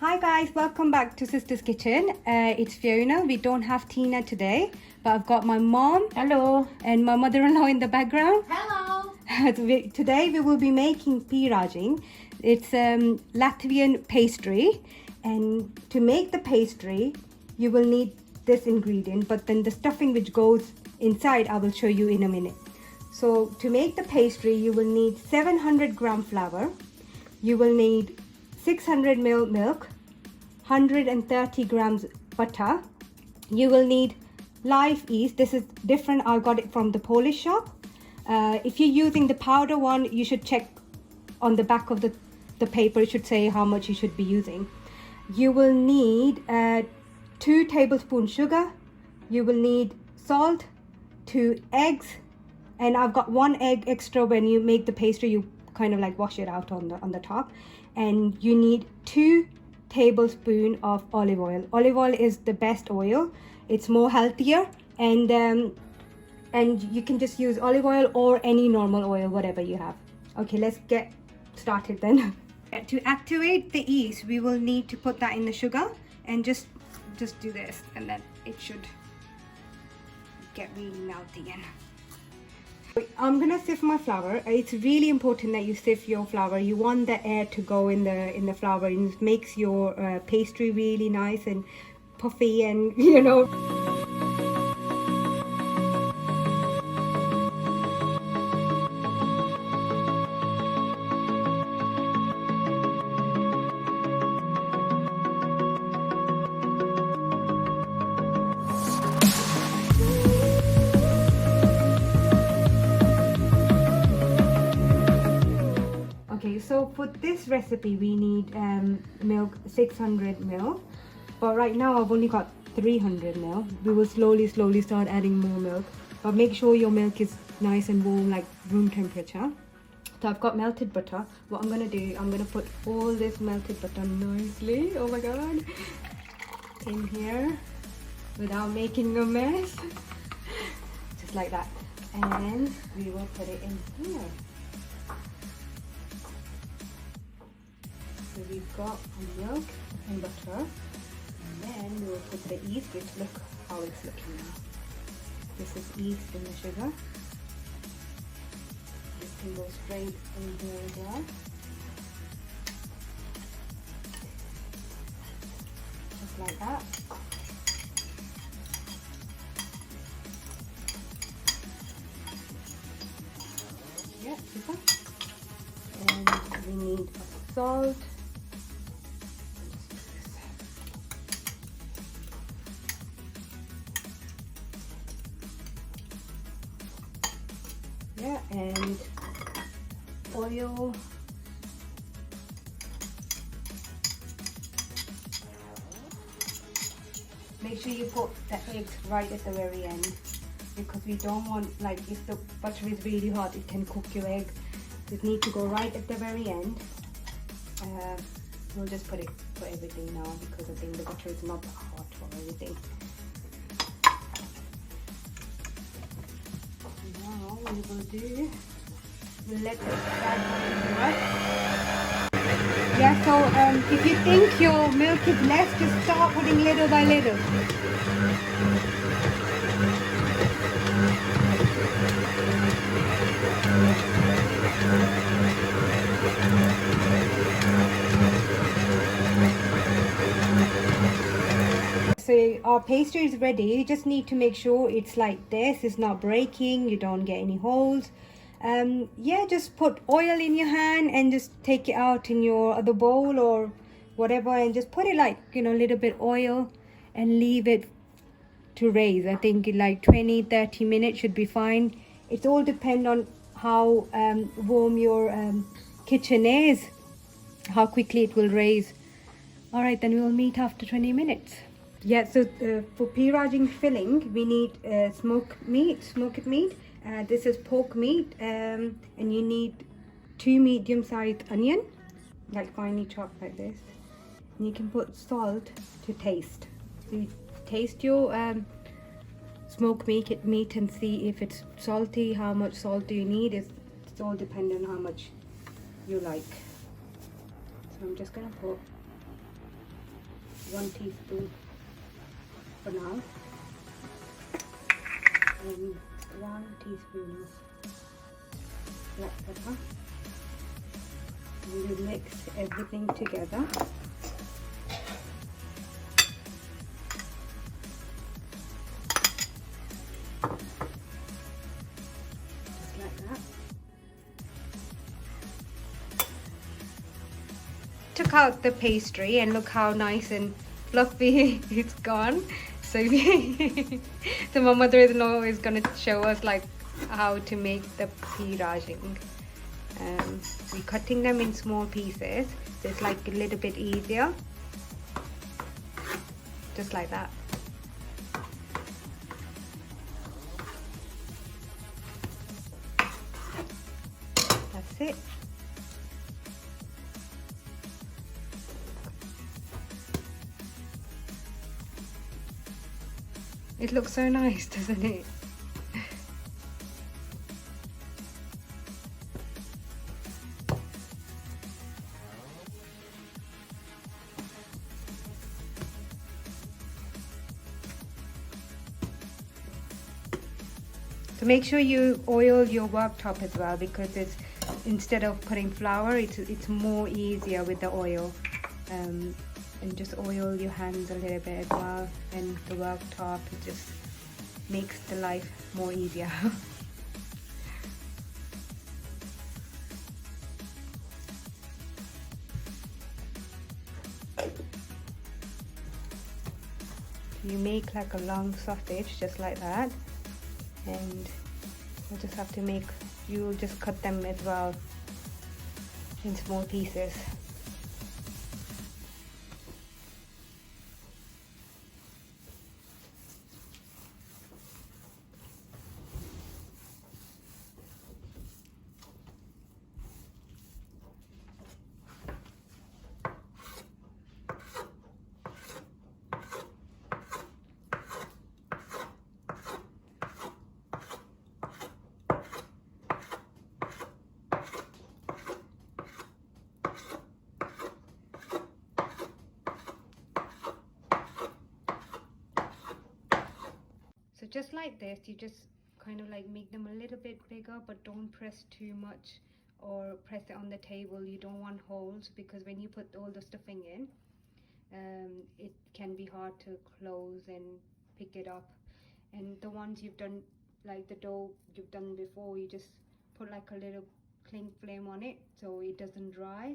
Hi guys, welcome back to Sister's Kitchen. It's Fiona. We don't have Tina today, but I've got my mom. Hello. And my mother-in-law in the background. Hello. Today we will be making pīrādziņi. It's Latvian pastry, and to make the pastry you will need this ingredient, but then the stuffing which goes inside I will show you in a minute. So to make the pastry you will need 700 gram flour, you will need 600 ml milk, 130 grams butter, you will need live yeast. This is different, I got it from the Polish shop. If you're using the powder one, you should check on the back of the paper, it should say how much you should be using. You will need 2 tablespoons sugar, you will need salt, 2 eggs, and I've got 1 egg extra. When you make the pastry you kind of like wash it out on the top. And you need 2 tablespoons of olive oil. Olive oil is the best oil, it's more healthier, and you can just use olive oil or any normal oil, whatever you have. Okay, let's get started then. To activate the yeast we will need to put that in the sugar, and just do this, and then it should get really melty again. I'm gonna sift my flour. It's really important that you sift your flour. You want the air to go in the flour, and it makes your pastry really nice and puffy, and you know. So for this recipe we need milk 600 ml, but right now I've only got 300 ml. We will slowly start adding more milk, but make sure your milk is nice and warm, like room temperature. So I've got melted butter. What I'm gonna do, I'm gonna put all this melted butter nicely, oh my god, in here without making a mess, just like that, and we will put it in here. So we've got milk and butter, and then we will put the yeast, which look how it's looking now. This is yeast and the sugar. This can go straight in here as well. Just like that. Yeah, super. And we need salt. Yeah, and oil. Make sure you put the eggs right at the very end, because we don't want, like, if the butter is really hot it can cook your egg. So it needs to go right at the very end. We'll just put everything now, because I think the butter is not hot or anything. Now we will do, we'll let it start right. Yeah, so if you think your milk is less, just start putting little by little. So our pastry is ready. You just need to make sure it's like this, it's not breaking, you don't get any holes. Yeah, just put oil in your hand and just take it out in your other bowl or whatever, and just put it like, you know, a little bit oil, and leave it to raise. I think like 20-30 minutes should be fine. It all depends on how warm your kitchen is, how quickly it will raise. All right, then we'll meet after 20 minutes. Yeah, so for pīrādziņi filling we need smoked meat. This is pork meat, and you need 2 medium-sized onion, like finely chopped like this. And you can put salt to taste. So you taste your smoked meat and see if it's salty, how much salt do you need. It's all dependent on how much you like. So I'm just gonna put 1 teaspoon for now. And 1 teaspoon of black pepper. And we mix everything together. Just like that. Took out the pastry and look how nice and fluffy it's gone. So, so my mother-in-law is gonna show us like how to make the pīrādziņi. We're cutting them in small pieces, so it's like a little bit easier. Just like that. That's it. It looks so nice, doesn't it? So make sure you oil your worktop as well, because it's, instead of putting flour, it's more easier with the oil. And just oil your hands a little bit as well, and the worktop, it just makes the life more easier. You make like a long sausage just like that, and you just have to make, you just cut them as well in small pieces. So just like this, you just kind of like make them a little bit bigger, but don't press too much or press it on the table. You don't want holes, because when you put all the stuffing in, it can be hard to close and pick it up. And the ones you've done, like the dough you've done before, you just put like a little cling flame on it so it doesn't dry.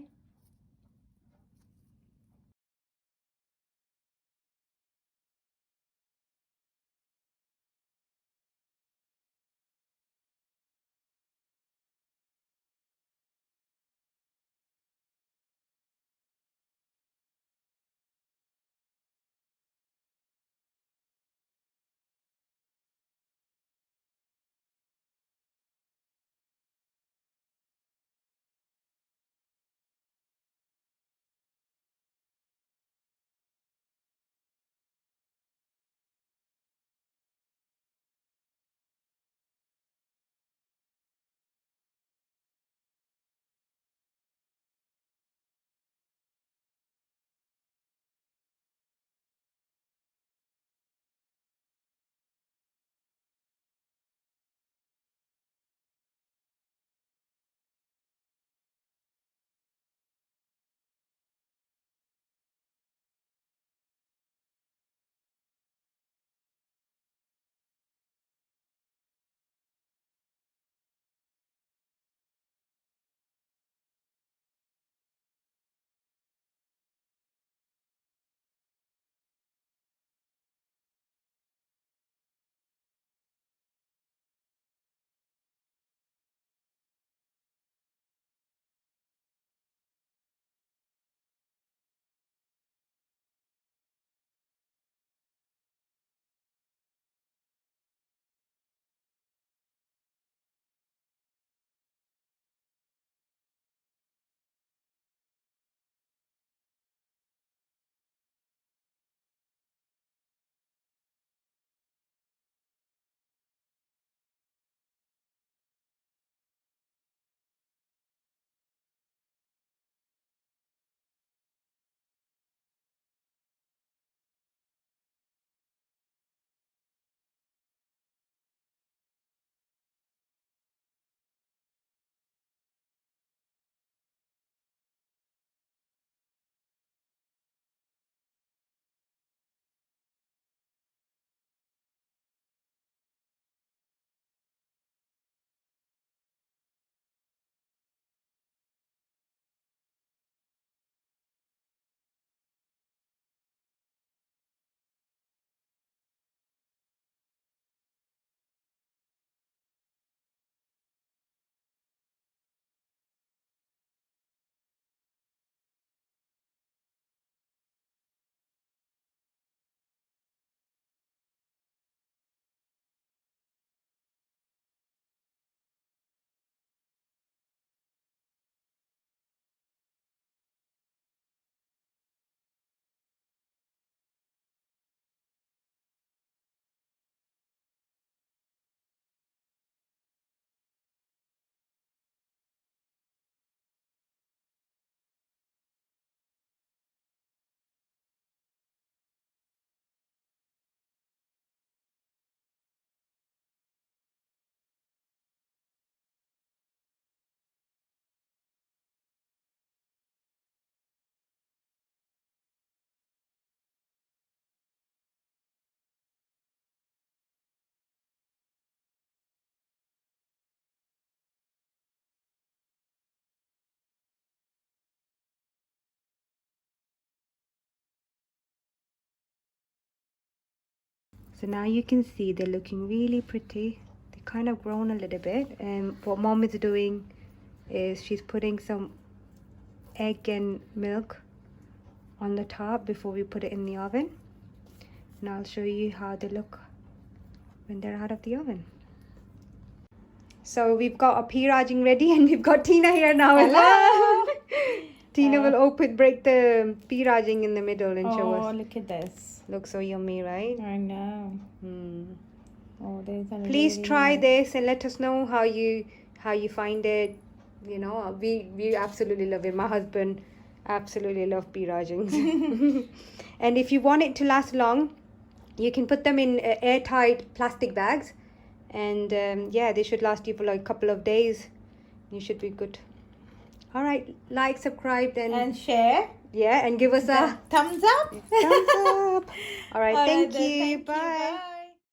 So now you can see they're looking really pretty. They kind of grown a little bit. And what mom is doing is she's putting some egg and milk on the top before we put it in the oven. And I'll show you how they look when they're out of the oven. So we've got a pīrādziņi ready, and we've got Tina here now as well. Tina will break the pīrādziņi in the middle and show us. Oh, look at this. Looks so yummy, right? I know. Oh, Please try this and let us know how you find it. You know, we absolutely love it. My husband absolutely love pīrādziņi. And if you want it to last long, you can put them in airtight plastic bags, and yeah, they should last you for like a couple of days. You should be good. All right, like, subscribe, and share. Yeah, and give us a thumbs up. Thumbs up. All right, All right, thank then, you. thank you. Bye. Bye.